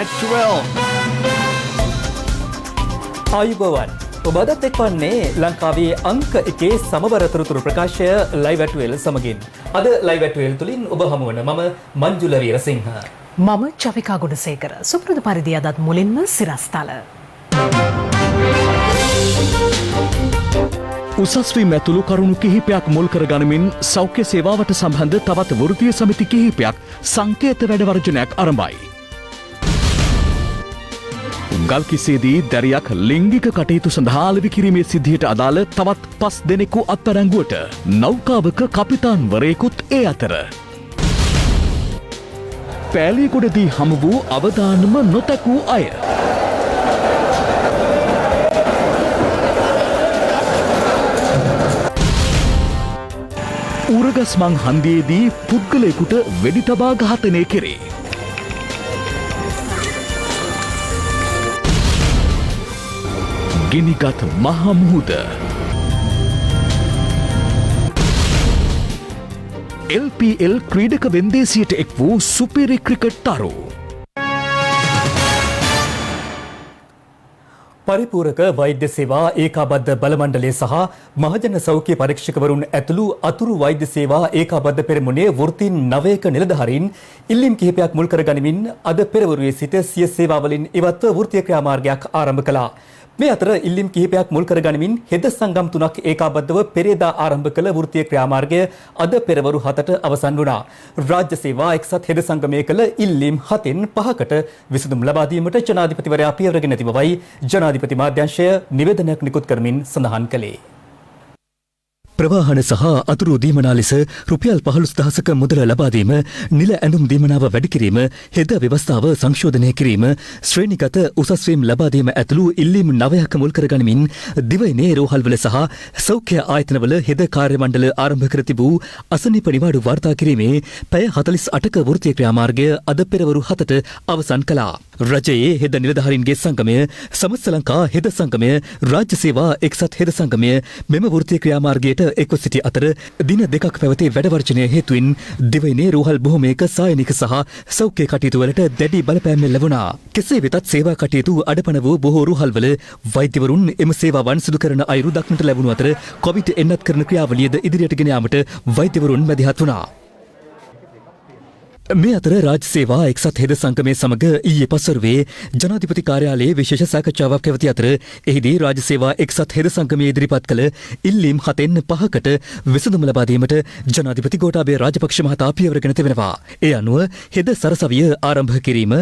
at 12. ආයුබෝවන් ඔබ අදත් එක්වන්නේ ලංකාවේ අංක එකේ සමබර තොරතුරු ප්‍රකාශය ලයිව් ඇට් 12 සමගින්. අද ලයිව් ඇට් 12 තුලින් ඔබ හමු වන මම මංජුල වීරසිංහ. මම චවිකා ගුණසේකර. සුපුරුදු පරිදි අදත් මුලින්ම සිරස්තල. උසස් වීම ඇතුළු කරුණු කිහිපයක් මුල් කර ගනිමින් සෞඛ්‍ය සේවාවට සම්බන්ධ තවත් වෘත්තීය සමිති කිහිපයක් සංකේත වැඩවර්ජනයක් ආරම්භයි. ගල්කිස්සේදී දැරියක් ලිංගික කටයුතු සඳහා අලෙවි කිරීමේ සිද්ධියට අදාළ තවත් 5 දෙනෙකු අත්අඩංගුවට. නෞකාවක කපිතාන්වරයෙකුත් ඒ අතර. පෑලියගොඩදී හමු වූ අවදානම නොතැකූ අය. උරගස්මං හන්දියේදී පුද්ගලයෙකුට වෙඩි තබා ඝාතනය කෙරේ. ගිනිගත් මහා මුහුද. LPL ක්‍රීඩක වෙන්දේසියට එක් වූ සුපිරි ක්‍රිකට් තරු. පරිපූරක වෛද්‍ය සේවා ඒකාබද්ධ බල මණ්ඩලය සහ මහජන සෞඛ්‍ය පරීක්ෂකවරුන් ඇතුළු අතුරු වෛද්‍ය සේවා ඒකාබද්ධ පෙරමුණේ වෘත්තීන් 9ක නිලධාරීන් ඉල්ලීම් කිහිපයක් මුල් කර ගනිමින් අද පෙරවරුවේ සිට සිය සේවාවලින් ඉවත්ව වෘත්තීය ක්‍රියාමාර්ගයක් ආරම්භ කළා. මේ අතර ඉල්ලීම් කිහිපයක් මුල් කර ගනිමින් හෙද සංගම් 3ක් ඒකාබද්ධව පෙරේදා ආරම්භ කළ වෘත්තීය ක්‍රියාමාර්ගය අද පෙරවරු 7ට අවසන් වුණා. රාජ්‍ය සේවා එක්සත් හෙද සංගමයේ කළ ඉල්ලීම් 7න් 5කට විසඳුම් ලබා දීමට ජනාධිපතිවරයා පියවරගෙන ඇති බවයි ජනාධිපති මාධ්‍යංශය නිවේදනයක් නිකුත් කරමින් සඳහන් කළේ. ප්‍රවාහන සහ අතුරු දීමනා ලෙස රුපියල් 15000ක මුදල ලබා දීම, නිල ඇඳුම් දීමනාව වැඩි කිරීම, හෙද ව්‍යවස්ථාව සංශෝධනය කිරීම, ශ්‍රේණිගත උසස් වීම් ලබා දීම ඇතුළු ඉල්ලීම් 9ක මුල් කරගනිමින් දිවයිනේ රෝහල්වල සහ සෞඛ්‍ය ආයතනවල හෙද කාර්ය මණ්ඩල ආරම්භ කර තිබූ අසනීප නිවාඩු වාර්තා කිරීමේ පැය 48ක වෘත්තීය ක්‍රියාමාර්ගය අද පෙරවරු 7ට අවසන් කළා. රජයේ හෙද නිලධාරීන්ගේ සංගමය, සමස්ත ලංකා හෙද සංගමය, රාජ්‍ය සේවා එක්සත් හෙද සංගමය මෙම වෘත්තීය ක්‍රියාමාර්ගයට එක්ව සිටි අතර දින දෙකක් පැවති වැඩවර්ජනය හේතුවෙන් දිවයිනේ රෝහල් බොහොමයක සායනික සහ සෞඛ්‍ය කටයුතු වලට දැඩි බලපෑම් ලැබුණා. කෙසේ වෙතත් සේවා කටයුතු අඩපණ වූ බොහෝ රෝහල්වල වෛද්‍යවරුන් එම සේවාවන් සිදු කරන අයුරු දක්නට ලැබුණු අතර කොවිඩ් එන්නත් කරන ක්‍රියාවලියද ඉදිරියට ගෙන යාමට වෛද්‍යවරුන් මැදිහත් වුණා. මේ අතර රාජ්‍ය සේවා එක්සත් හෙද සංගමය සමග ඊයේ පස්වරුවේ ජනාධිපති කාර්යාලයේ විශේෂ සාකච්ඡාවක් පැවති අතර එහිදී රාජ්‍ය සේවා එක්සත් හෙද සංගමය ඉදිරිපත් කළ ඉල්ලීම් 7න් 5කට විසඳුම ලබා දීමට ජනාධිපති ගෝඨාභය රාජපක්ෂ මහතා පියවරගෙන තිබෙනවා. ඒ අනුව හෙද සරසවිය ආරම්භ කිරීම,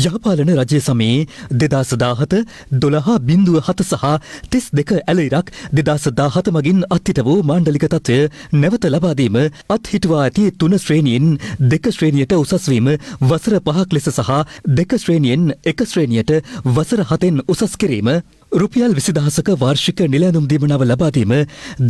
යහපාලන රජය සමයේ 2017 12.7 සහ 32 ඇල ඉරක් 2017 මගින් අත්හිට වූ මාණ්ඩලික තත්ත්වය නැවත ලබා දීම, අත්හිටුවා ඇති 3 ශ්‍රේණියෙන් 2 ශ්‍රේණියට උසස් වීම, වසර 5ක් ලෙස සහ 2 ශ්‍රේණියෙන් 1 ශ්‍රේණියට වසර 7න් උසස් කිරීම, රුපියල් 20000ක වාර්ෂික නිල ඇඳුම් දීමනාව ලබා දීම,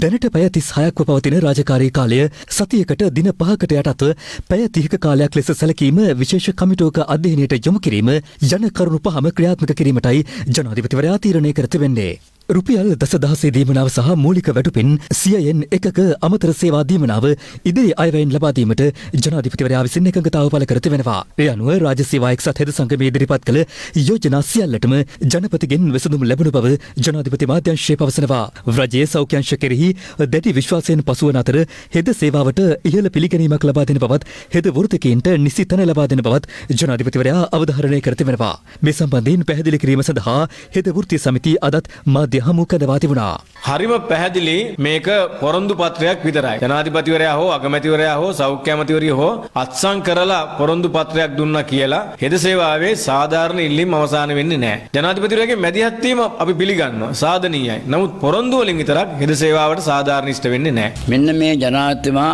දැනට පැය 36ක්ව පවතින රාජකාරී කාලය සතියකට දින 5කට යටත්ව පැය 30ක කාලයක් ලෙස සැලකීම විශේෂ කමිටුවක අධ්‍යයනයට යොමු කිරීම යන කරුණු 5ම ක්‍රියාත්මක කිරීමටයි ජනාධිපතිවරයා තීරණය කර තිබෙන්නේ. රුපියල් 10000 දීමනාව සහ මූලික වැටුපෙන් 100න් එකක අමතර සේවා දීමනාව ඉදිරි අයවැයෙන් ලබා දීමට ජනාධිපතිවරයා විසින් එකඟතාව පළ කර තිබෙනවා. ඒ අනුව රාජ්‍ය සේවා එක්සත් හෙද සංගමයේ ඉදිරිපත් කළ යෝජනා සියල්ලටම ජනපතිගෙන් විසඳුම් ලැබුණු බව ජනාධිපති මාධ්‍යංශය පවසනවා. රජයේ සෞඛ්‍ය අංශ කෙරෙහි දැඩි විශ්වාසයෙන් පසුවන අතර හෙද සේවාවට ඉහළ පිළිගැනීමක් ලබා දෙන බවත්, හෙද වෘත්තකයන්ට නිසි තැන ලබා දෙන බවත් ජනාධිපතිවරයා අවධාරණය කර තිබෙනවා. මේ සම්බන්ධයෙන් පැහැදිලි කිරීම සඳහා හෙද වෘත්තීය සමිතිය අදත් මාධ්‍ය හමු කදවා තිබුණා. හරිම පැහැදිලි මේක පොරොන්දු පත්‍රයක් විතරයි. ජනාධිපතිවරයා හෝ අගමැතිවරයා හෝ සෞඛ්‍ය අමාත්‍යවරිය හෝ අත්සන් කරලා පොරොන්දු පත්‍රයක් දුන්නා කියලා හෙද සේවාවේ සාධාරණ ඉල්ලීම් අවසන් වෙන්නේ නැහැ. ජනාධිපතිවරයාගේ මැදිහත් වීම අපි පිළිගන්නවා. සාධනීයයි. නමුත් පොරොන්දු වලින් විතරක් හෙද සේවාවට සාධාරණ ඉෂ්ට වෙන්නේ නැහැ. මෙන්න මේ ජනාධිපතිතුමා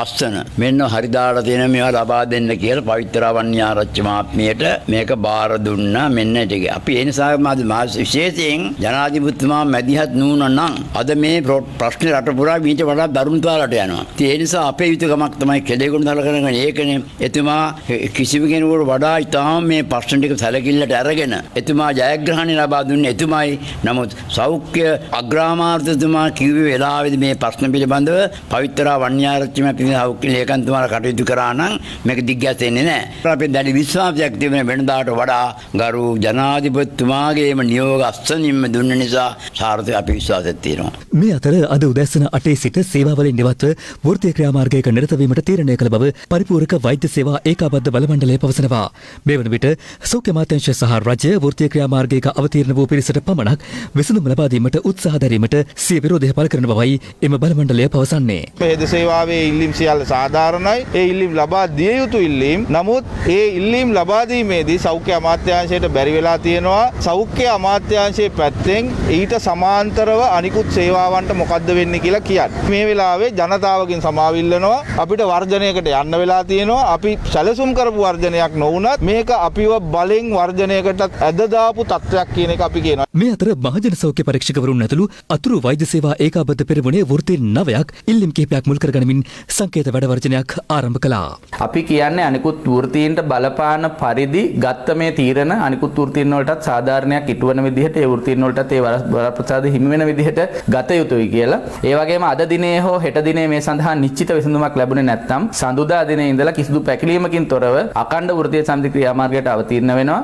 අස්සන මෙන්න හරි දාලා තියෙන මේවා ලබා දෙන්න කියලා පවිත්‍රාවන්‍ය ආරච්චි මහත්මියට මේක බාර දුන්නා. මෙන්න ටික අපි ඒ නිසා මා විශේෂයෙන් ජනාධිපති ජනාධිපතිතුමා මැදිහත් නුවණ නම් අද මේ ප්‍රශ්නේ රට පුරා ඊට වඩා දරුණු තාලට යනවා. ඒ නිසා අපේ යුතුකමක් තමයි කෙලෙගුණ දල කරගෙන ඒකනේ. එතුමා කිසිම කෙනෙකුට වඩා ඉතාම මේ ප්‍රශ්න ටික සැලකිල්ලට අරගෙන එතුමා ජයග්‍රහණය ලබා දුන්නේ එතුමායි. නමුත් සෞඛ්‍ය අග්‍රාමාත්‍යතුමා කිව්වේ වෙලාවේදී මේ ප්‍රශ්න පිළිබඳව පවිත්‍ර වන්‍යාරච්චි මැතිතුමා සෞඛ්‍ය ලේකම්තුමාලා කටයුතු කරා නම් මේක දිග්ගැසෙන්නේ නැහැ. අපේ දැඩි විශ්වාසයක් තිබෙන වෙනදාට වඩා ගරු ජනාධිපතිතුමාගේම නියෝග අස්වැනින්ම දුන්න නිසා සාර්ථක අපි විශ්වාසයක් තියෙනවා. මේ අතර අද උදැසන 8 සිට සේවාවලින් නිරතව වෘත්තීය ක්‍රියාමාර්ගයක නිරත වීමට තීරණය කළ බව පරිපූර්ණක වෛද්‍ය සේවා ඒකාබද්ධ බල මණ්ඩලය පවසනවා. මේ වන විට සෞඛ්‍ය අමාත්‍යාංශ සහ රජය වෘත්තීය ක්‍රියාමාර්ගයක අවතීර්ණ වූ පිරිසට පමණක් විසඳුම් ලබා දීමට උත්සාහ දැරීමට සිය විරෝධය පළ කරන බවයි එම බල මණ්ඩලය පවසන්නේ. හෙද සේවාවේ ඉල්ලීම් සියල්ල සාධාරණයි. ඒ ඉල්ලීම් ලබා දිය යුතු ඉල්ලීම්. නමුත් ඒ ඉල්ලීම් ලබා දීමේදී සෞඛ්‍ය අමාත්‍යාංශයට බැරි වෙලා තියෙනවා. සෞඛ්‍ය අමාත්‍යාංශයේ පැත්තෙන් ඊට සමාන්තරව අනිකුත් සේවාවන්ට මොකද්ද වෙන්නේ කියලා කියන්නේ. මේ වෙලාවේ ජනතාවගෙන් සමාව ඉල්ලනවා. අපිට වර්ජනයකට යන්න වෙලා තියෙනවා. අපි සැලසුම් කරපු වර්ජනයක් නොවුනත් මේක අපිව බලෙන් වර්ජනයකට ඇද දාපු තත්ත්වයක් කියන එක අපි කියනවා. මේ අතර මහජන සෞඛ්‍ය පරීක්ෂකවරුන් ඇතුළු අතුරු වෛද්‍ය සේවා ඒකාබද්ධ පෙරමුණේ වෘත්තීන් 9ක් ඉල්ලීම් කිහිපයක් මුල් කරගනිමින් සංකේත වැඩ වර්ජනයක් ආරම්භ කළා. අපි කියන්නේ අනිකුත් වෘත්තීන්ට බලපාන පරිදි ගත්ත මේ තීරණ අනිකුත් වෘත්තීන් වලටත් සාධාරණයක් ඉටුවන විදිහට ඒ වෘත්තීන් වලටත් ඒ වරප්‍රසාද හිමි වෙන විදිහට ගත යුතුයි කියලා. ඒ වගේම අද දිනේ හෝ හෙට දිනේ මේ සඳහා නිශ්චිත විසඳුමක් ලැබුණේ නැත්නම් සඳුදා දිනේ ඉඳලා කිසිදු පැකිලීමකින් තොරව අඛණ්ඩ වෘත්තීය සමිති ක්‍රියාමාර්ගයට අවතීර්ණ වෙනවා.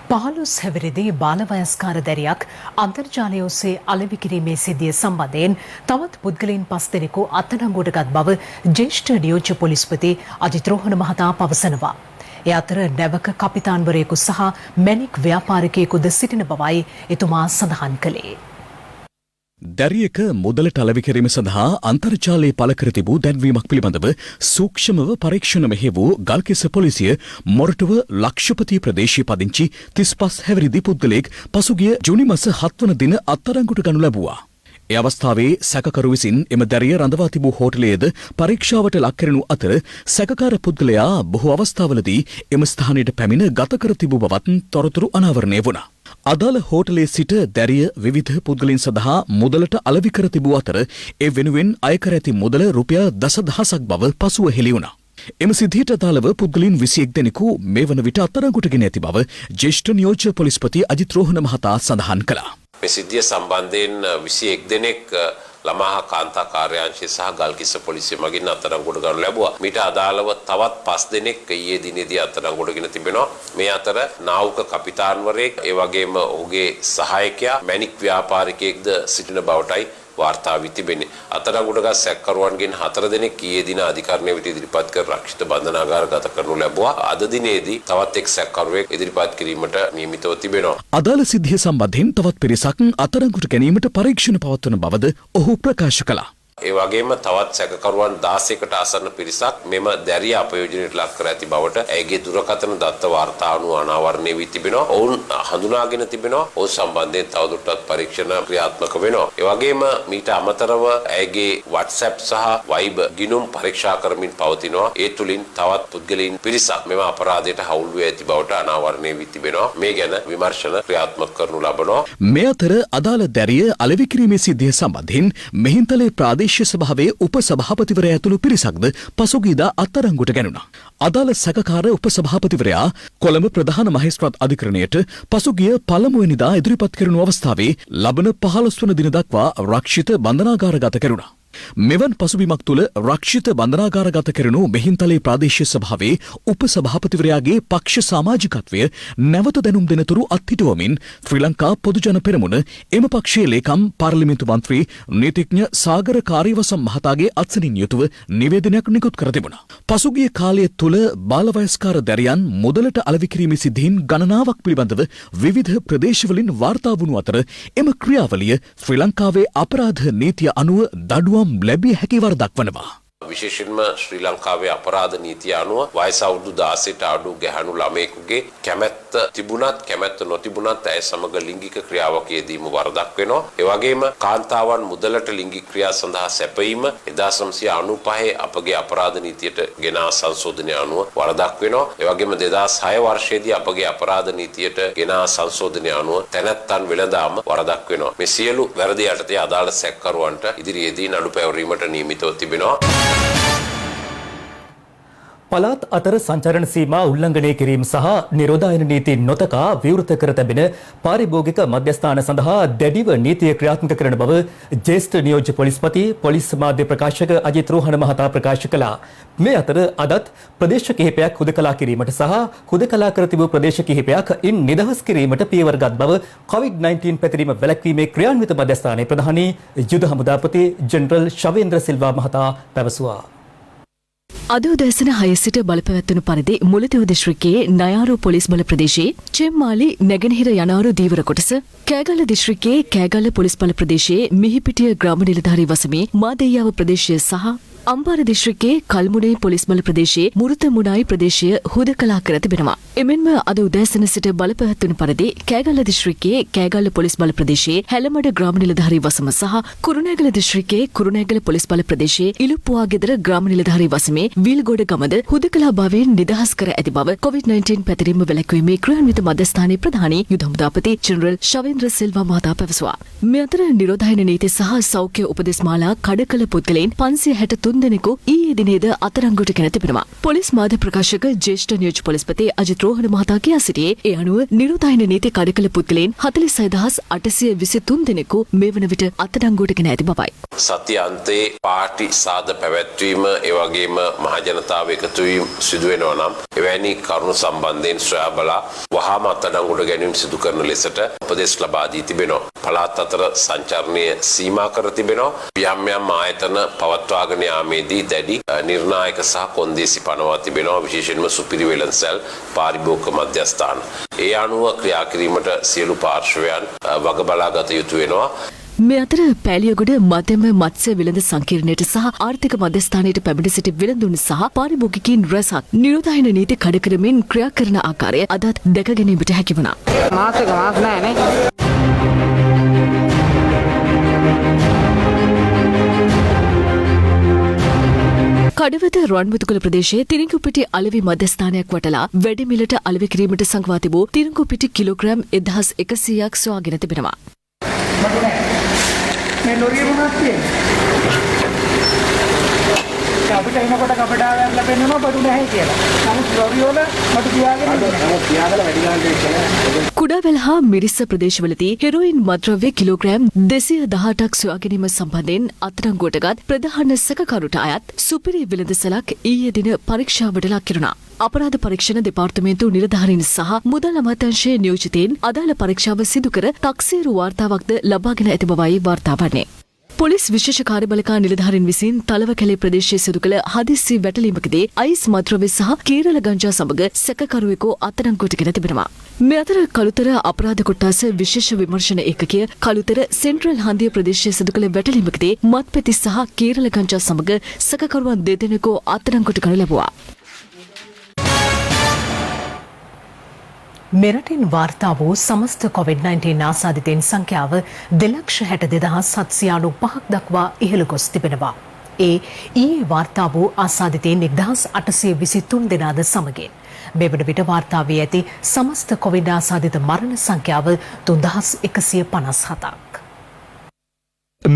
15 හැවිරිදි බාලවයස්කාර දැරියක් අන්තර්ජාලය ඔස්සේ අලෙවි කිරීමේ සිද්ධිය සම්බන්ධයෙන් තවත් පුද්ගලයන් 5 දෙනෙකු අත්අඩංගුවට ගත් බව ජ්‍යෙෂ්ඨ නියෝජ්‍ය පොලිස්පති අජිත් රෝහණ මහතා පවසනවා. ඒ අතර නැවක කපිතාන්වරයෙකු සහ මැණික් ව්‍යාපාරිකයෙකුද සිටින බවයි එතුමා සඳහන් කළේ. දැරියක මුදලට අලෙවි කිරීම සඳහා අන්තර්ජාලයේ පළ කර තිබූ දැන්වීමක් පිළිබඳව සූක්ෂමව පරීක්ෂණ මෙහෙය වූ ගල්කිස්ස පොලිසිය මොරටුව ලක්ෂපති ප්‍රදේශයේ පදිංචි 35 හැවිරිදි පුද්ගලයෙක් පසුගිය ජූනි මාස 7 වන දින අත්අඩංගුවට ගනු ලැබුවා. ඒ අවස්ථාවේ සැකකරු විසින් එම දැරිය රඳවා තිබූ හෝටලයේද පරීක්ෂාවට ලක් කරනු අතර සැකකාර පුද්ගලයා බොහෝ අවස්ථාවලදී එම ස්ථානයට පැමිණ ගත කර තිබූ බවත් තොරතුරු අනාවරණය වුණා. අදාළ හෝටලයේ සිට දැරිය විවිධ පුද්ගලයන් සඳහා මුදලට අලෙවි කර තිබූ අතර ඒ වෙනුවෙන් අය කර ඇති මුදල රුපියල් දසදහසක් බව පසුව හෙළි වුණා. එම සිද්ධියට අදාළව පුද්ගලයන් 21 දෙනෙකු මේ වන විට අත්අඩංගුවට ගෙන ඇති බව ජ්‍යෙෂ්ඨ නියෝජ්‍ය පොලිස්පති අජිත් රෝහණ මහතා සඳහන් කළා. මේ සිද්ධිය සම්බන්ධයෙන් 21 දෙනෙක් ළමා කාන්තා කාර්යාංශය සහ ගල්කිස්ස පොලිසිය මගින් අත්අඩංගුවට ගනු ලැබුවා. මීට අදාළව තවත් 5 දෙනෙක් ඊයේ දිනේදී අත්අඩංගුවට ගෙන තිබෙනවා. මේ අතර නාවුක කපිතාන්වරයෙක්, ඒ වගේම ඔහුගේ සහායකයා මැණික් ව්‍යාපාරිකයෙක්ද සිටින බවටයි වාර්තා වී තිබෙන්නේ. අත්අඩංගුවට ගත් සැකකරුවන්ගෙන් 4 දෙනෙක් ඊයේ දින අධිකරණය වෙත ඉදිරිපත් කර රක්ෂිත බන්ධනාගාරගත කරනු ලැබුවා. අද දිනේදී තවත් එක් සැකකරුවෙක් ඉදිරිපත් කිරීමට නියමිතව තිබෙනවා. අදාළ සිද්ධිය සම්බන්ධයෙන් තවත් පිරිසක් අත්අඩංගුවට ගැනීමට පරීක්ෂණ පවත්වන බවද ඔහු ප්‍රකාශ කළා. ඒ වගේම තවත් සැකකරුවන් 16කට ආසන්න පිරිසක් මෙම දැරිය අපයෝජනයට ලක් කර ඇති බවට ඇයගේ දුරකථන දත්ත වාර්තා අනුව අනාවරණය වී තිබෙනවා. ඔවුන් හඳුනාගෙන තිබෙනවා. ඔවුන් සම්බන්ධයෙන් තවදුරටත් පරීක්ෂණ ක්‍රියාත්මක වෙනවා. ඒ වගේම මීට අමතරව ඇයගේ WhatsApp සහ Viber ගිණුම් පරීක්ෂා කරමින් පවතිනවා. ඒ තුලින් තවත් පුද්ගලයන් පිරිසක් මෙම අපරාධයට හවුල් වී ඇති බවට අනාවරණය වී තිබෙනවා. මේ ගැන විමර්ශන ක්‍රියාත්මක කරනු ලබනවා. මේ අතර අදාළ දැරිය අලෙවි කිරීමේ සිද්ධිය සම්බන්ධයෙන් මෙහින්තලේ ප්‍රාදේශීය සභාවේ උපසභාපතිවරයා ඇතුළු පිරිසක්ද පසුගියදා අත්අඩංගුවට ගැනුණා. අදාළ සැකකාර උපසභාපතිවරයා කොළඹ ප්‍රධාන මහේස්ත්‍රාත් අධිකරණයට පසුගිය පළමුවෙනිදා ඉදිරිපත් කරනු අවස්ථාවේ ලබන 15 වන දින දක්වා රක්ෂිත බන්ධනාගාරගත කෙරුණා. මෙවන් පසුබිමක් තුළ රක්ෂිත බන්ධනාගාරගත කෙරෙනු මෙහින්තලේ ප්‍රාදේශීය සභාවේ උපසභාපතිවරයාගේ පක්ෂ සමාජිකත්වය නැවත දැනුම් දෙනතුරු අත්හිටුවමින් ශ්‍රී ලංකා පොදුජන පෙරමුණ එම පක්ෂයේ ලේකම් පාර්ලිමේන්තු මන්ත්‍රී නීතිඥ සාගර කාර්යවසම් මහතාගේ අත්සනින් යුතුව නිවේදනයක් නිකුත් කර තිබුණා. පසුගිය කාලය තුළ බාලවයස්කාර දැරියන් මුදලට අලෙවි කිරීමේ සිද්ධීන් ගණනාවක් පිළිබඳව විවිධ ප්‍රදේශවලින් වාර්තා වුණු අතර එම ක්‍රියාවලිය ශ්‍රී ලංකාවේ අපරාධ නීතිය අනුව දඩුවම් ලැබිය හැකි වරදක් වනවා. විශේෂයෙන්ම ශ්‍රී ලංකාවේ අපරාධ නීතිය අනුව වයස අවුරුදු 16ට අඩු ගැහැණු ළමයෙකුගේ කැමැත්ත තිබුණත් කැමැත්ත නොතිබුණත් ඇය සමග ලිංගික ක්‍රියාවක යෙදීම වරදක් වෙනවා. ඒ වගේම කාන්තාවන් මුදලට ලිංගික ක්‍රියා සඳහා සැපයීම 1995 අපගේ අපරාධ නීතියට ගෙන සංශෝධනය අනුව වරදක් වෙනවා. ඒ වගේම 2006 වර්ෂයේදී අපගේ අපරාධ නීතියට ගෙන සංශෝධනය අනුව තැනැත්තන් වෙළඳාම වරදක් වෙනවා. මේ සියලු වැරදි යටතේ අදාළ සැකකරුවන්ට ඉදිරියේදී නඩු පැවරීමට නියමිතව තිබෙනවා. පළාත් අතර සංචරණ සීමා උල්ලංඝනය කිරීම සහ නිරෝධායන නීති නොතකා විවෘත කර තැබෙන පාරිභෝගික මධ්‍යස්ථාන සඳහා දැඩිව නීතිය ක්‍රියාත්මක කරන බව ජ්‍යෙෂ්ඨ නියෝජ්‍ය පොලිස්පති පොලිස් මාධ්‍ය ප්‍රකාශක අජිත් රෝහණ මහතා ප්‍රකාශ කළා. මේ අතර අදත් ප්‍රදේශ කිහිපයක් හුදකලා කිරීමට සහ හුදකලා කර තිබූ ප්‍රදේශ කිහිපයක් ඉන් නිදහස් කිරීමට පියවරගත් බව COVID-19 පැතිරීම වැළැක්වීමේ ක්‍රියාන්විත මධ්‍යස්ථානයේ ප්‍රධානී යුද හමුදාපති ජෙනරල් ශවේන්ද්‍ර සිල්වා මහතා පැවසුවා. අද උදෑසන 6 සිට බලපැවැත්වුණු පරිදි මුලතිව් දිස්ත්‍රික්කයේ නයාරු පොලිස් බල ප්‍රදේශයේ චෙම්මාලි නැගෙනහිර යනාරු දීවර කොටස, කෑගල්ල දිස්ත්‍රික්කයේ කෑගල්ල පොලිස් බල ප්‍රදේශයේ මිහිපිටිය ග්‍රාම නිලධාරී වසමේ මාදෙයියාව ප්‍රදේශය සහ අම්බාර දිස්ත්‍රික්කයේ කල්මුනේ පොලිස් බල ප්‍රදේශයේ මුරුත මුණායි ප්‍රදේශය හුදකලා කර තිබෙනවා. එමෙන්ම අද උදෑසන සිට බලපැවැත්වුණු පරිදි කෑගල්ල දිස්ත්‍රික්කයේ කෑගල්ල පොලිස් බල ප්‍රදේශයේ හැලමඩ ග්‍රාම නිලධාරී වසම සහ කුරුණෑගල දිස්ත්‍රික්කයේ කුරුණෑගල පොලිස් බල ප්‍රදේශයේ ඉලුප්පුවා ගෙදර ග්‍රාම නිලධාරී වසමේ විල්ගොඩ ගමද හුදකලා භාවයෙන් නිදහස් කර ඇති බව COVID-19 පැතිරීම වැළැක්වීමේ ක්‍රියාන්විත මධ්‍යස්ථානයේ ප්‍රධානී යුද හමුදාපති ජෙනරල් ශවේන්ද්‍ර සිල්වා මහතා පැවසුවා. මේ අතර නිරෝධායන නීති සහ සෞඛ්‍ය උපදෙස්මාලා කඩකල පුද්ගලයන් 563 දෙනෙකු ඊයේ දිනේද අත්අඩංගුවට ගෙන තිබෙනවා. පොලිස් මාධ්‍ය ප්‍රකාශක ජ්‍යෙෂ්ඨ නියෝජ්‍ය පොලිස්පති අජිත් රෝහණ මහතා කියා සිටියේ ඒ අනුව නිරෝධායන නීති කඩකල පුද්ගලයන් 46823 දෙනෙකු මේ වන විට අත්අඩංගුවට ගෙන ඇති බවයි. සතිය අන්තයේ පාටි සාද පැවැත්වීම ඒ වගේම මහජනතාව එකතු වීම සිදු වෙනවා නම් එවැනි කරුණු සම්බන්ධයෙන් සොයා බලා වහාම අත්අඩංගුවට ගැනීම සිදු කරන ලෙසට උපදෙස් ලබා දී තිබෙනවා. පළාත් අතර සංචරණය සීමා කර තිබෙනවා. යම් යම් ආයතන පවත්වාගෙන යාමේදී දැඩි නිර්ණායක සහ කොන්දේසි පනවා තිබෙනවා. විශේෂයෙන්ම සුපිරි වෙළඳසැල් පාරිභෝගික මධ්‍යස්ථාන. ඒ අනුව ක්‍රියා කිරීමට සියලු පාර්ශවයන් වග බලා ගත යුතු වෙනවා. මේ අතර පෑලියගොඩ මධ්‍යම මත්ස්‍ය වෙළඳ සංකීර්ණයට සහ ආර්ථික මධ්‍යස්ථානයට පැමිණ සිටි වෙළඳුන් සහ පාරිභෝගිකයින් රැසක් නිරෝධායන නීති කඩ කරමින් ක්‍රියා කරන ආකාරය අදත් දැක ගැනීමට හැකි වුණා. මාස නෑනේ. කඩවත රුවන්මුතුකල ප්‍රදේශයේ තිරිඟුපිටි අලෙවි මධ්‍යස්ථානයක් වටලා වැඩි මිලට අලෙවි කිරීමට සංගවා තිබූ තිරිඟුපිටි කිලෝග්‍රෑම් 1100ක් සොයාගෙන තිබෙනවා. මේ ලොරිය මොනවද කියන්නේ? අපිට එනකොට කපඩාවක් ලැබෙනවා බඩු නැහැ කියලා. නමුත් ලොරිය වල බඩු තියාගෙන වැඩි ගානක් කුඩාවැල් හා මිරිස්ස ප්‍රදේශවලදී හෙරොයින් මත්ද්‍රව්‍ය කිලෝග්‍රෑම් 218ක් සොයා ගැනීම සම්බන්ධයෙන් අත්අඩංගුවටගත් ප්‍රධාන සැකකරුට අයත් සුපිරි වෙළඳසැලක් ඊයේ දින පරීක්ෂාවට ලක් කෙරුණා. අපරාධ පරීක්ෂණ දෙපාර්තමේන්තු නිලධාරීන් සහ මුදල් අමාත්‍යාංශයේ නියෝජිතයින් අදාළ පරීක්ෂාව සිදු කර තක්සේරු වාර්තාවක්ද ලබාගෙන ඇති බවයි වාර්තා වන්නේ. පොලිස් විශේෂ කාර්යබලකා නිලධාරීන් විසින් තලවකැලේ ප්‍රදේශයේ සිදු කළ හදිස්සි වැටලීමකදී අයිස් මත්ද්‍රව්‍ය සහ කීරළ ගංජා සමග සැකකරුවෙකු අත්අඩංගුවට ගෙන තිබෙනවා. මේ අතර කළුතර අපරාධ කොට්ටාස විශේෂ විමර්ශන ඒකකය කළුතර සෙන්ට්‍රල් හන්දිය ප්‍රදේශයේ සිදු කළ වැටලීමකදී මත්පැති සහ කීරළ ගංජා සමග සැකකරුවන් දෙදෙනෙකු අත්අඩංගුවට ගනු ලැබුවා. මෙරටින් වාර්තා වූ සමස්ත COVID-19 ආසාදිතයින් සංඛ්‍යාව 2,62,795ක් දක්වා ඉහළ ගොස් තිබෙනවා. ඊයේ වාර්තා වූ ආසාදිතයින් 1,823 දෙනාද සමගින්. මේ වන විට වාර්තා වී ඇති සමස්ත කොවිඩ් ආසාදිත මරණ සංඛ්‍යාව 3,157ක්.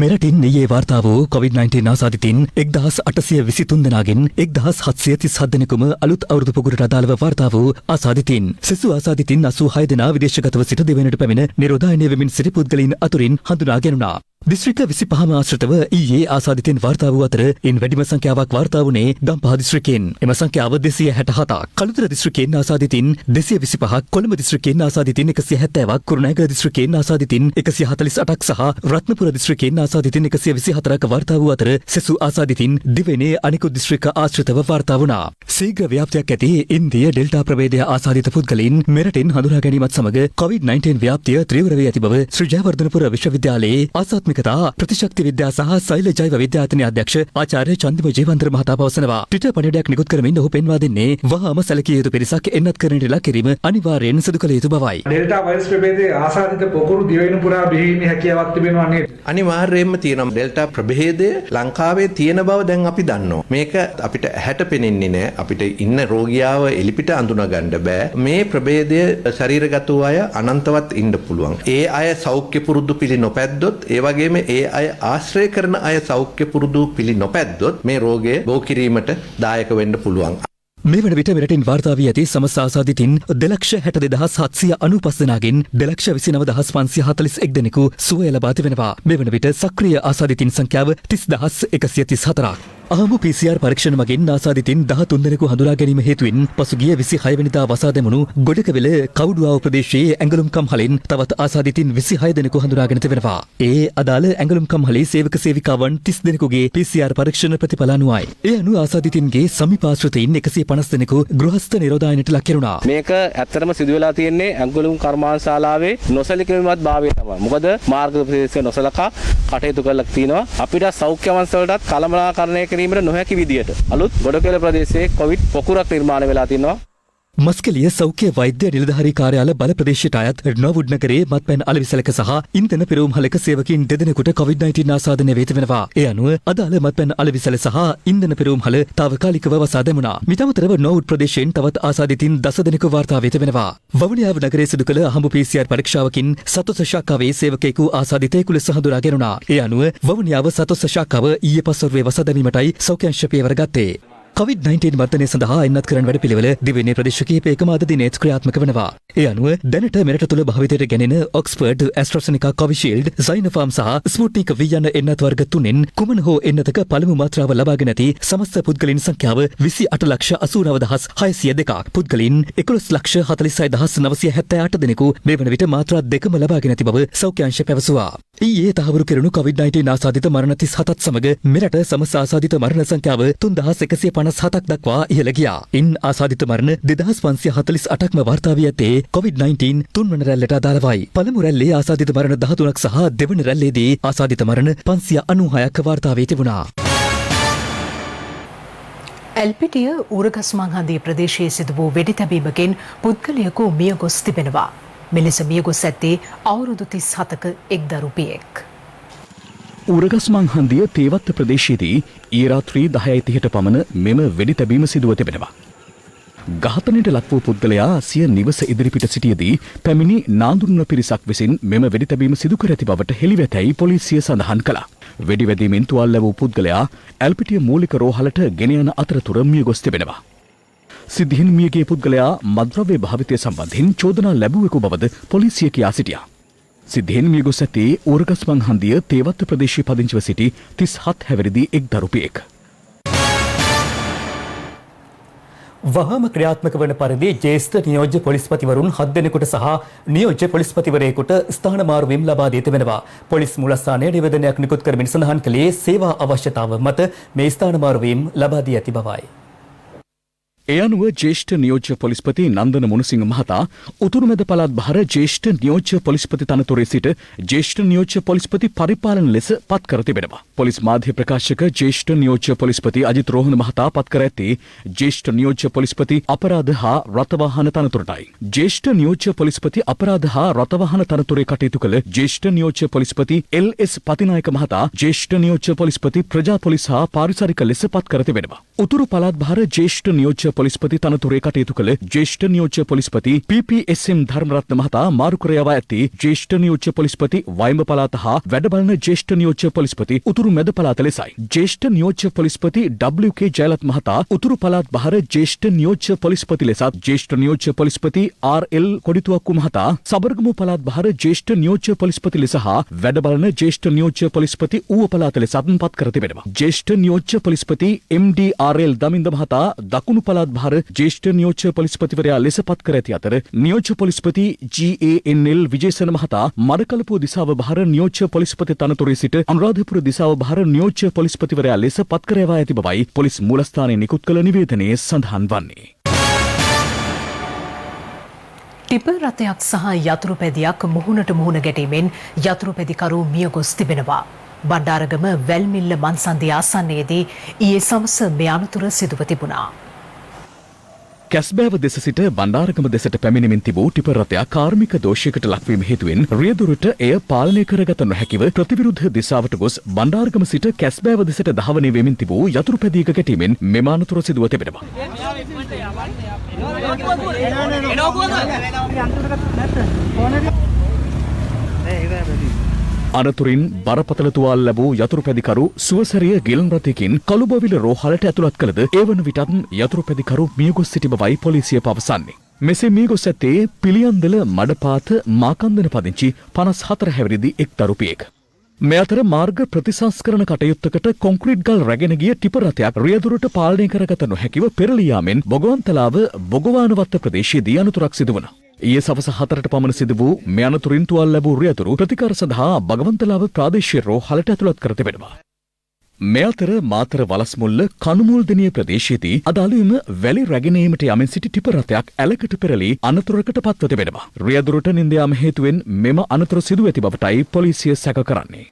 මෙරටින් ඊයේ වාර්තා වූ COVID-19 ආසාදිතින් 1,823 දෙනාගෙන් 1,737 දෙනෙකුම අලුත් අවුරුදු පුගුරට අදාළව වාර්තා වූ ආසාදිතින්. සෙසු ආසාදිතින් 86 දෙනා විදේශගතව සිට දෙවැනිට පැමිණ නිරෝධායනය වෙමින් සිටි පුද්ගලයින් අතුරින් හඳුනා ගැනුණා. දිස්ත්‍රික්ක 25ම ආශ්‍රිතව ඊයේ ආසාදිතින් වාර්තා වූ අතර ඉන් වැඩිම සංඛ්‍යාවක් වාර්තා වුණේ ගම්පහ දිස්ත්‍රික්කයෙන්. එම සංඛ්‍යාව 267ක්. කළුතර දිස්ත්‍රික්කයෙන් ආසාදිතින් 225ක්, කොළඹ දිස්ත්‍රික්කයෙන් ආසාදිතින් 170ක්, කුරුණෑගල දිස්ත්‍රික්කයෙන් ආසාදිතින් 148ක් සහ රත්නපුර දිස්ත්‍රික්කයෙන් ආසාදිතින් 124ක් වාර්තා වූ අතර සෙසු ආසාදිතින් දිවයිනේ අනිකුත් දිස්ත්‍රික්ක ආශ්‍රිතව වාර්තා වුණා. ශීඝ්‍ර ව්‍යාප්තියක් ඇති ඉන්දිය ඩෙල්ටා ප්‍රභේදය ආසාදිත පුද්ගලයින් මෙරටින් හඳුනා ගැනීමත් සමග COVID-19 ව්‍යාප්තිය තීව්‍ර වී ඇති බව ශ්‍රී ජයවර්ධනපුර විශ්වවිද්‍යාලයේ ආසාත්ම ක්‍රියාත්මකතා ප්‍රතිශක්ති විද්‍යා සහ සෛල ජෛව විද්‍යායතනයේ අධ්‍යක්ෂ ආචාර්ය චන්දිම ජීවන්තර මහතා පවසනවා. ට්විටර් පණිවිඩයක් නිකුත් කරමින් ඔහු පෙන්වා දෙන්නේ වහාම සැලකිය යුතු පිරිසක් එන්නත් කරන්නට ලක් කිරීම අනිවාර්යෙන් සිදු කළ යුතු බවයි. ඩෙල්ටා වෛරස් ප්‍රභේදයේ ආසාදිත පොකුරු දිවයින පුරා බෙහෙීමේ හැකියාවක් තිබෙනවා නේද? අනිවාර්යයෙන්ම තියෙනවා. ඩෙල්ටා ප්‍රභේදය ලංකාවේ තියෙන බව දැන් අපි දන්නවා. මේක අපිට ඇහැට පෙනෙන්නේ නැහැ. අපිට ඉන්න රෝගියාව එලිපිට අඳුනා ගන්න බෑ. මේ ප්‍රභේදය ශරීරගත වූ අය අනන්තවත් ඉන්න පුළුවන්. ඒ අය සෞඛ්‍ය පුරුදු පිළි නොපැද්දොත්, ඒ වගේම ඒ අය ආශ්‍රය කරන අය සෞඛ්‍ය පුරුදු පිළි නොපැද්දොත් මේ රෝගය බෝ කිරීමට දායක වෙන්න පුළුවන්. මේ වන විට මෙරටින් වාර්තා වී ඇති සමස්ත ආසාදිතින් 2,62,795 දෙනාගෙන් 2,29,541 දෙනෙකු සුවය ලබා තිබෙනවා. මේ වන විට සක්‍රිය ආසාදිතින් සංඛ්‍යාව 30,134ක්. අහඹු PCR පරීක්ෂණ මගින් ආසාදිතින් 13 දෙනෙකු හඳුනා ගැනීම හේතුවෙන් පසුගිය 26 වෙනිදා වසා දැමුණු ගොඩකවෙල කවුඩුවාව ප්‍රදේශයේ ඇඟලුම් කම්හලෙන් තවත් ආසාදිතින් 26 දෙනෙකු හඳුනාගෙන තිබෙනවා. ඒ අදාළ ඇඟලුම් කම්හලේ සේවක සේවිකාවන් 30 දෙනෙකුගේ PCR පරීක්ෂණ ප්‍රතිඵල අනුවයි. ඒ අනුව ආසාදිතින්ගේ සමීපාශ්‍රිතයින් 150 දෙනෙකු ගෘහස්ත නිරෝධායනයට ලක් කෙරුණා. මේක ඇත්තටම සිදු වෙලා තියෙන්නේ ඇඟලුම් කර්මාන්තශාලාවේ නොසලකීමත් භාවය තමයි. මොකද මාර්ග ප්‍රදේශයේ නොසලකා කටයුතු කරලා තිනවා. අපිට සෞඛ්‍ය අංශවලටත් කළමනාකරණය කිරීමට නොහැකි විදියට අලුත් ගොඩකෙල ප්‍රදේශයේ කොවිඩ් පොකුරක් නිර්මාණය වෙලා තිනවා. මස්කලිය සෞඛ්‍ය වෛද්‍ය නිලධාරී කාර්යාල බල ප්‍රදේශයට අයත් නවුඩ් නගරයේ මත්පැන් අලෙවිසලක සහ ඉන්ධන පෙරවුම්හලක සේවකයින් දෙදෙනෙකුට COVID-19 ආසාදනය වී තිබෙනවා. ඒ අනුව අදාළ මත්පැන් අලෙවිසල සහ ඉන්ධන පෙරවුම්හල తాවකාලිකව වසා දැමුණා. මිතමතරව නවුඩ් ප්‍රදේශයෙන් තවත් ආසාදිතින් 10 දෙනෙකු වාර්තා වී තිබෙනවා. වවුනියාව නගරයේ සිදු කළ අහඹු PCR පරීක්ෂාවකින් සතොස් ශාඛාවේ සේවකයෙකු ආසාදිතයෙකු ලෙස හඳුනා ගැනුණා. ඒ අනුව වවුනියාව සතොස් ශාඛාව ඊයේ පස්වරුවේ වසා දැමීමටයි සෞඛ්‍ය අංශ පියවර ගත්තේ. COVID-19 වර්ධනය සඳහා එන්නත් කරන වැඩපිළිවෙල දිවයිනේ ප්‍රදේශ කිහිපයකම අද දිනේත් ක්‍රියාත්මක වෙනවා. ඒ අනුව දැනට මෙරට තුළ භාවිතයට ගැනෙන ඔක්ස්ෆර්ඩ්, ඇස්ට්‍රාසෙනිකා, කොවිෂීල්ඩ්, සයිනෝෆාර්ම් සහ ස්පුට්නික් V යන එන්නත් වර්ග 3න් කුමන හෝ එන්නතක පළමු මාත්‍රාව ලබාගෙන ඇති සමස්ත පුද්ගලයන් සංඛ්‍යාව 28,89,602ක්. පුද්ගලයන් 11,46,978 දෙනෙකු මේ වන විට මාත්‍රා දෙකම ලබාගෙන ඇති බව සෞඛ්‍ය අංශය පැවසුවා. ඊයේ තහවුරු කෙරුණු COVID-19 ආසාදිත මරණ 37ත් සමග මෙරට සමස්ත ආසාදිත මරණ සංඛ්‍යාව 3,157ක් දක්වා ඉහළ ගියා. ඉන් ආසාදිත මරණ 2,548ක්ම වාර්තා වී ඇත්තේ COVID-19 තුන්වන රැල්ලට අදාළවයි. පළමු රැල්ලේ ආසාදිත මරණ 13ක් සහ දෙවන රැල්ලේදී ආසාදිත මරණ 596ක් වාර්තා වී තිබුණා. එල්පිටිය ඌරගස්මංහන්දිය ප්‍රදේශයේ සිදු වූ වෙඩි තැබීමකින් පුද්ගලයෙකු මිය ගොස් තිබෙනවා. මෙලෙස මිය ගොස් ඇත්තේ අවුරුදු 37ක එක් දරුපියෙක්. ඌරගස්මංහන්දිය තේවත්ත ප්‍රදේශයේදී ඊ රාත්‍රී 10:30ට පමණ මෙම වෙඩි තැබීම සිදුව තිබෙනවා. ඝාතනයට ලක් වූ පුද්ගලයා සිය නිවස ඉදිරිපිට සිටියදී පැමිණි නාඳුනන පිරිසක් විසින් මෙම වෙඩි තැබීම සිදු කර ඇති බවට හෙළිවැතැයි පොලිසිය සඳහන් කළා. වෙඩි වැදීමෙන් තුවාල ලැබූ පුද්ගලයා ඇල්පිටිය මූලික රෝහලට ගෙන යන අතරතුර මිය ගොස් තිබෙනවා. සිද්ධියෙන් මියගිය පුද්ගලයා මද්ද්‍රව්‍ය භාවිතය සම්බන්ධයෙන් චෝදනා ලැබුවෙකු බවද පොලිසිය කියා සිටියා. සිද්ධියෙන් මිය ගොස් ඇත්තේ ඌරගස්මංහන්දිය තේවත්ත ප්‍රදේශයේ පදිංචිව සිටි 37 හැවිරිදි එක් දරුපියෙක්. වහාම ක්‍රියාත්මක වන පරිදි ජ්‍යෙෂ්ඨ නියෝජ්‍ය පොලිස්පතිවරුන් 7 දෙනෙකුට සහ නියෝජ්‍ය පොලිස්පතිවරයෙකුට ස්ථාන මාරුවීම් ලබා දී තිබෙනවා. පොලිස් මූලස්ථානයේ නිවේදනයක් නිකුත් කරමින් සඳහන් කළේ සේවා අවශ්‍යතාව මත මේ ස්ථාන මාරුවීම් ලබා දී ඇති බවයි. ඒ අනුව ජ්‍යෙෂ්ඨ නියෝජ්‍ය පොලිස්පති නන්දන මුණසිංහ මහතා උතුරුමැද පළාත් භාර ජ්‍යෙෂ්ඨ නියෝජ්‍ය පොලිස්පති තනතුරේ සිට ජ්‍යෙෂ්ඨ නියෝජ්‍ය පොලිස්පති පරිපාලන ලෙස පත් කර තිබෙනවා. පොලිස් මාධ්‍ය ප්‍රකාශක ජ්‍යෙෂ්ඨ නියෝජ්‍ය පොලිස්පති අජිත් රෝහණ මහතා පත් කර ඇත්තේ ජ්‍යෙෂ්ඨ නියෝජ්‍ය පොලිස්පති අපරාධ හා රථවාහන තනතුරටයි. ජ්‍යෙෂ්ඨ නියෝජ්‍ය පොලිස්පති අපරාධ හා රථවාහන තනතුරේ කටයුතු කළ ජ්‍යෙෂ්ඨ නියෝජ්‍ය පොලිස්පති එල්.එස්. පතිනායක මහතා ජ්‍යෙෂ්ඨ නියෝජ්‍ය පොලිස්පති ප්‍රජා පොලිස් හා පාරිසරික ලෙස පත් කර තිබෙනවා. උතුරු පළාත් භාර ජ්‍යෙෂ්ඨ නියෝජ්‍ය පොලිස්පති තනතුරේ කටයුතු කළ ජ්‍යෙෂ්ඨ නියෝජ්‍ය පොලිස්පති පී.පී.එස්.එම්. ධර්මරත්න මහතා මාරු කර යවා ඇත්තේ ජ්‍යෙෂ්ඨ නියෝජ්‍ය පොලිස්පති වයිඹ පළාත හා වැඩබලන ජ්‍යෙෂ්ඨ නියෝජ්‍ය පොලිස්පති උතුරු මැද පළාත ලෙසයි. ජ්‍යෙෂ්ඨ නියෝජ්‍ය පොලිස්පති W.K. ජයලත් මහතා උතුරු පළාත් භාර ජ්‍යෙෂ්ඨ නියෝජ්‍ය පොලිස්පති ලෙසත් ජ්‍යෙෂ්ඨ නියෝජ්‍ය පොලිස්පති ආර්.එල්. කොඩිතුවක්කු මහතා සබරගමු පළාත් භාර ජ්‍යෙෂ්ඨ නියෝජ්‍ය පොලිස්පති ලෙස හා වැඩබලන ජ්‍යෙෂ්ඨ නියෝජ්‍ය පොලිස්පති ඌව පළාත ලෙසත් පත් කර තිබෙනවා. ජ්‍යෙෂ්ඨ නියෝජ්‍ය පොලිස්පති එම්.ඩී.ආර්.එල්. දමින්ද මහතා දකුණු පළාත් භාර ජ්‍යෙෂ්ඨ නියෝජ්‍ය පොලිස්පතිවරයා ලෙස පත් කර ඇති අතර නියෝජ්‍ය පොලිස්පති G.A.N.L. විජේසන මහතා මඩකලපුව දිසාව භාර නියෝජ්‍ය පොලිස්පති තනතුරේ සිට අනුරාධපුර දිසාව භාර නියෝජ්‍ය පොලිස්පතිවරයා ලෙස පත් කර ඇවා ඇති බවයි පොලිස් මූලස්ථානයේ නිකුත් කළ නිවේදනයේ සඳහන් වන්නේ. ටිපර් රථයක් සහ යතුරුපැදියක් මුහුණට මුහුණ ගැටීමෙන් යතුරුපැදිකරු මිය ගොස් තිබෙනවා. බණ්ඩාරගම වැල්මිල්ල මන්සන්දිය ආසන්නයේදී ඊයේ සවස මේ අනතුර සිදුව තිබුණා. කැස්බෑව දෙස සිට බණ්ඩාරගම දෙසට පැමිණෙමින් තිබූ ටිපර් රථයක් කාර්මික දෝෂයකට ලක්වීම හේතුවෙන් රියදුරට එය පාලනය කරගත නොහැකිව ප්‍රතිවිරුද්ධ දිශාවට ගොස් බණ්ඩාරගම සිට කැස්බෑව දෙසට ධාවනය වෙමින් තිබූ යතුරුපැදියක ගැටීමෙන් මෙම අනතුර සිදුව තිබෙනවා. අනතුරින් බරපතල තුවාල ලැබූ යතුරුපැදිකරු සුවසරිය ගිලන් රථයකින් කළුබවිල රෝහලට ඇතුළත් කළද ඒ වන විටත් යතුරුපැදිකරු මියගොස් සිටි බවයි පොලිසිය පවසන්නේ. මෙසේ මියගොස් ඇත්තේ පිළියන්දල මඩපාත මාකන්දන පදිංචි 54 හැවිරිදි එක් දරුපියෙක්. මේ අතර මාර්ග ප්‍රතිසංස්කරණ කටයුත්තකට කොන්ක්‍රීට් ගල් රැගෙන ගිය ටිපර් රථයක් රියදුරට පාලනය කරගත නොහැකිව පෙරළී යාමෙන් බොගවන්තලාව බොගවානවත්ත ප්‍රදේශයේදී අනතුරක් සිදු වුණා. ඊයේ සවස 4ට පමණ සිදු වූ මේ අනතුරින් තුවාල ලැබූ රියදුරු ප්‍රතිකාර සඳහා බගවන්තලාව ප්‍රාදේශීය රෝහලට ඇතුළත් කර තිබෙනවා. මේ අතර මාතර වලස්මුල්ල කණුමුල්දෙනිය ප්‍රදේශයේදී අද අලුයම වැලි රැගෙන ඒමට යමින් සිටි ටිපර් රථයක් ඇලකට පෙරළී අනතුරකට පත්ව තිබෙනවා. රියදුරට නින්ද යාම හේතුවෙන් මෙම අනතුර සිදු ඇති බවටයි පොලිසිය සැක කරන්නේ.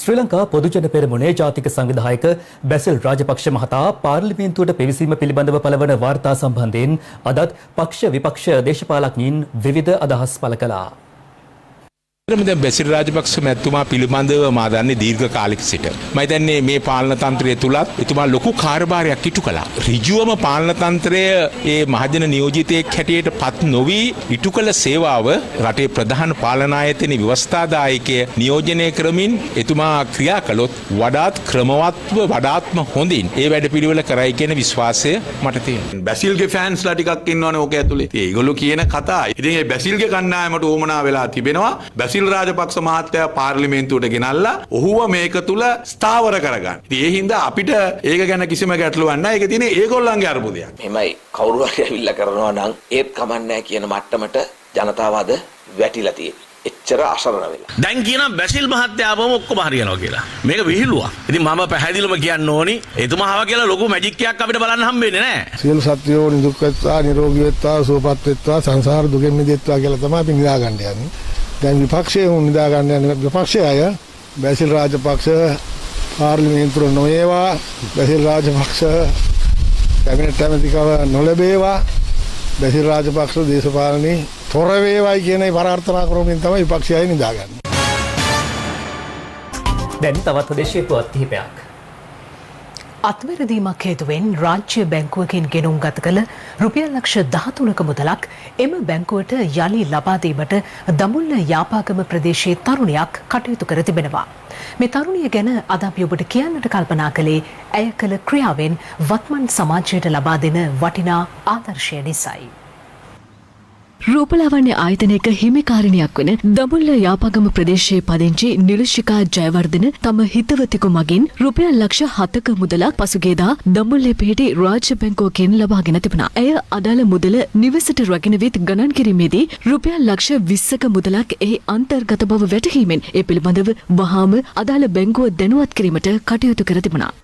ශ්‍රී ලංකා පොදුජන පෙරමුණේ ජාතික සංවිධායක බැසිල් රාජපක්ෂ මහතා පාර්ලිමේන්තුවට පැවිසීම පිළිබඳව පළවන වාර්තා සම්බන්ධයෙන් අදත් පක්ෂ විපක්ෂ දේශපාලඥයින් විවිධ අදහස් පළ කළා. දැන් බැසිල් රාජපක්ෂ මැතිතුමා පිළිබඳව මා දන්නේ දීර්ඝ කාලයක සිට. මම හිතන්නේ මේ පාලන තන්ත්‍රය තුලත් එතුමා ලොකු කාර්යභාරයක් ඉටු කළා. ඍජුවම පාලන තන්ත්‍රය ඒ මහජන නියෝජිතයෙක් හැටියට පත් නොවි ඉටු කළ සේවාව රටේ ප්‍රධාන පාලන ආයතනයේ ව්‍යවස්ථාදායකය නියෝජනය කරමින් එතුමා ක්‍රියා කළොත් වඩාත් ක්‍රමවත්ව වඩාත්ම හොඳින් ඒ වැඩපිළිවෙල කරයි කියන විශ්වාසය මට තියෙනවා. බැසිල්ගේ ෆෑන්ස්ලා ටිකක් ඉන්නවනේ ඕක ඇතුලේ. ඒගොල්ලෝ කියන කතා. ඉතින් ඒ බැසිල්ගේ කණ්ඩායමට ඕමනා වෙලා තිබෙනවා. බැසිල් රාජපක්ෂ මහත්තයා පාර්ලිමේන්තුවට ගෙනල්ලා ඔහුව මේක තුල ස්ථාවර කරගන්න. ඉතින් ඒ හින්දා අපිට ඒක ගැන කිසිම ගැටලුවක් නැහැ. ඒක තියෙන්නේ ඒගොල්ලන්ගේ අර්බුදයක්. මෙමයි කවුරු හරි ඇවිල්ලා කරනවා නම් ඒත් කමන්නේ කියන මට්ටමට ජනතාව අද වැටිලා තියෙන්නේ. එච්චර අසරණ වෙලා. දැන් කියන බැසිල් මහත්තයා ආවම ඔක්කොම හරියනවා කියලා. මේක විහිළුවක්. ඉතින් මම පැහැදිලිවම කියන්න ඕනි එතුමා ආවා කියලා ලොකු මැජික් එකක් අපිට බලන්න හම්බෙන්නේ නැහැ. සියලු සත්වයෝ නිදුක් වෙත්වා නිරෝගී වෙත්වා සුවපත් වෙත්වා සංසාර දුකෙන් මිදෙත්වා කියලා තමයි අපි නිදා ගන්න යන්නේ. දැන් විපක්ෂයේ වුන් නිදා ගන්න යන විපක්ෂය අය බැසිල් රාජපක්ෂ පාර්ලිමේන්තුවට නොයේවා බැසිල් රාජපක්ෂ කැබිනට් ඇමතිකව නොලැබේවා බැසිල් රාජපක්ෂ දේශපාලනේ තොර වේවයි කියන පරාර්ථනා කරමින් තමයි විපක්ෂය අය නිදාගන්නේ. දැන් තවත් දේශීය පුවත් කිහිපයක්. අත්වැරදීමක් හේතුවෙන් රාජ්‍ය බැංකුවකින් ගෙනුම් ගත කළ රුපියල් ලක්ෂ 13ක මුදලක් එම බැංකුවට යලි ලබා දීමට දඹුල්ල යාපාගම ප්‍රදේශයේ තරුණියක් කටයුතු කර තිබෙනවා. මේ තරුණිය ගැන අද අපි ඔබට කියන්නට කල්පනා කළේ ඇය කළ ක්‍රියාවෙන් වත්මන් සමාජයට ලබා දෙන වටිනා ආදර්ශය නිසායි. රූපලාවන්‍ය ආයතනයක හිමිකාරිණියක් වන දඹුල්ල යාපගම ප්‍රදේශයේ පදිංචි නිලුෂිකා ජයවර්ධන තම හිතවතෙකු මගින් රුපියල් ලක්ෂ 7ක මුදලක් පසුගියදා දඹුල්ලේ පිහිටි රාජ්‍ය බැංකුවකින් ලබාගෙන තිබුණා. ඇය අදාළ මුදල නිවසට රැගෙන විත් ගණන් කිරීමේදී රුපියල් ලක්ෂ 20ක මුදලක් එහි අන්තර්ගත බව වැටහීමෙන් ඒ පිළිබඳව වහාම අදාළ බැංකුව දැනුවත් කිරීමට කටයුතු කර තිබුණා.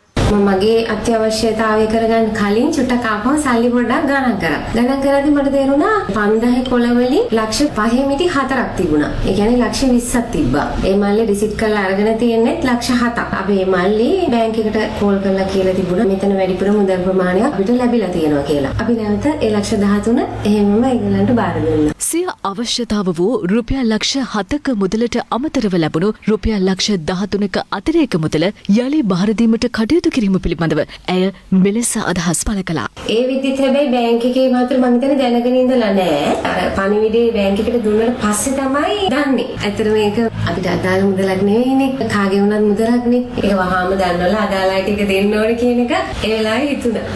මගේ අත්‍යවශ්‍යතාවය කරගන්න කලින් චුට්ටක් ආපහු සල්ලි පොඩ්ඩක් ගණන් කරා. ගණන් කරද්දී මට තේරුණා 5000 කොළ වලින් ලක්ෂ 5 මිටි 4ක් තිබුණා. ඒ කියන්නේ ලක්ෂ 20ක් තිබ්බා. ඒ මල්ලේ රිසිට් කරලා අරගෙන තියෙන්නේ ලක්ෂ 7ක්. අපි මේ මල්ලේ බැංක් එකට කෝල් කරලා කියලා තිබුණා මෙතන වැඩිපුර මුදල් ප්‍රමාණයක් අපිට ලැබිලා තියෙනවා කියලා. අපි නැවත ඒ ලක්ෂ 13 එහෙමම ඒගොල්ලන්ට බාර දුන්නා. සිය අවශ්‍යතාව වූ රුපියල් ලක්ෂ 7ක මුදලට අමතරව ලැබුණු රුපියල් ලක්ෂ 13ක අතිරේක මුදල යලි බාර දීමට කටයුතු කිරීම පිළිබඳව ඇය මෙලෙස අදහස් පළ කළා. ඒ විදිහට හැබැයි බැංක් එකේ මාත්‍ර මම හිතන්නේ දැනගෙන ඉඳලා නැහැ. අර පණිවිඩේ බැංක් එකට දුන්නාට පස්සේ තමයි දන්නේ. ඇත්තට මේක අපිට අදාළ මුදලක් නෙවෙයිනේ. කාගේ වුණත් මුදලක්නේ. ඒක වහාම දන්නවලා අදාළ අයට ඒක දෙන්න ඕනේ කියන එක ඒ වෙලාවේ හිතුණා.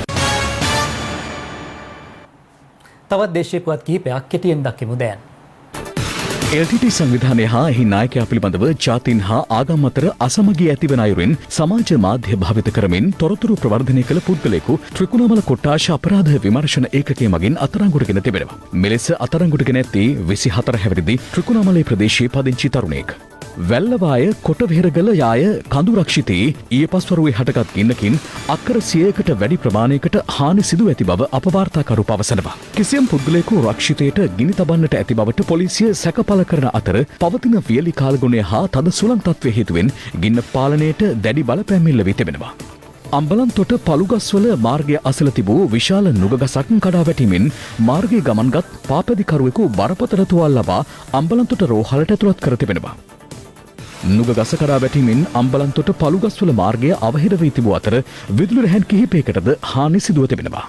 තවත් දේශීය පුවත් කිහිපයක් කෙටියෙන් දක්වමු දැන්. LTT සංවිධානය හා එහි නායකයා පිළිබඳව ජාතීන් හා ආගම් අතර අසමගිය ඇතිවන අයුරින් සමාජ මාධ්‍ය භාවිත කරමින් තොරතුරු ප්‍රවර්ධනය කළ පුද්ගලයෙකු ත්‍රිකුණාමල කොට්ටාශ අපරාධ විමර්ශන ඒකකය මගින් අත්අඩංගුවටගෙන තිබෙනවා. මෙලෙස අත්අඩංගුවටගෙන ඇත්තේ 24 හැවිරිදි ත්‍රිකුණාමලේ ප්‍රදේශයේ පදිංචි තරුණයෙක්. වැල්ලවාය කොටවෙහෙරගල යාය කඳු රක්ෂිතයේ ඊයේ පස්වරුවේ හටගත් ගින්නකින් අක්කර 100කට වැඩි ප්‍රමාණයකට හානි සිදු ඇති බව අපවාර්තාකරු පවසනවා. කිසියම් පුද්ගලයෙකු රක්ෂිතයට ගිනි තබන්නට ඇති බවට පොලිසිය සැකපල කරන අතර පවතින වියලි කාලගුණය හා තද සුළං තත්ත්වය හේතුවෙන් ගින්න පාලනයට දැඩි බලපෑම් එල්ල වී තිබෙනවා. අම්බලන්තොට පළුගස්වල මාර්ගය අසල තිබූ විශාල නුගගසක් කඩා වැටීමෙන් මාර්ගයේ ගමන්ගත් පාපැදිකරුවෙකු බරපතල තුවාල ලබා අම්බලන්තොට රෝහලට ඇතුළත් කර තිබෙනවා. නුගගස කඩා වැටීමෙන් අම්බලන්තොට පළුගස්වල මාර්ගය අවහිර වී තිබූ අතර විදුලි රැහැන් කිහිපයකටද හානි සිදුව තිබෙනවා.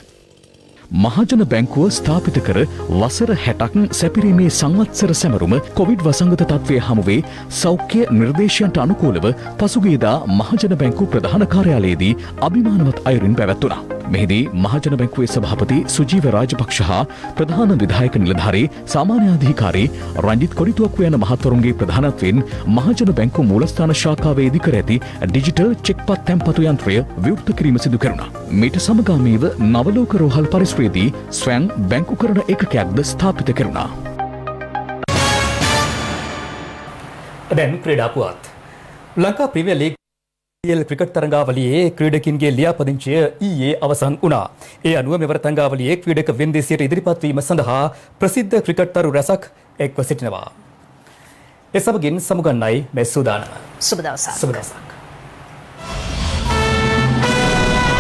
මහජන බැංකුව ස්ථාපිත කර වසර 60ක් සැපිරීමේ සංවත්සර සැමරුම කොවිඩ් වසංගත තත්ත්වය හමුවේ සෞඛ්‍ය නිර්දේශයන්ට අනුකූලව පසුගියදා මහජන බැංකුව ප්‍රධාන කාර්යාලයේදී අභිමානවත් අයුරින් පැවැත්වුණා. මෙහිදී මහජන බැංකුවේ සභාපති සුජීව රාජපක්ෂ හා ප්‍රධාන විධායක නිලධාරී සාමාන්‍ය අධිකාරී රංජිත් කොඩිතුවක්ව යන මහත්වරුන්ගේ ප්‍රධානත්වයෙන් මහජන බැංකුව මූලස්ථාන ශාඛාවේ ඉදි කර ඇති ඩිජිටල් චෙක්පත් තැන්පතු යන්ත්‍රය විවෘත කිරීම සිදු කෙරුණා. මීට සමගාමීව නවලෝක රෝහල් පරිසරයේදී ස්වයං බැංකු කරන ඒකකයක්ද ස්ථාපිත කෙරුණා. දැන් ක්‍රීඩා පුවත්. ලංකා ප්‍රීමියර් ලීග් ක්‍රිකට් තරඟාවලියේ ක්‍රීඩකින්ගේ ලියාපදිංචිය ඊයේ අවසන් වුණා. ඒ අනුව මෙවර තරඟාවලියේ ක්‍රීඩක වෙන්දේසියට ඉදිරිපත් වීම සඳහා ප්‍රසිද්ධ ක්‍රිකට්තරු රැසක් එක්ව සිටිනවා. ඒ සමගින් සමුගන්නයි මේ සූදානම. සුබ දවසක්. සුබ දවසක්.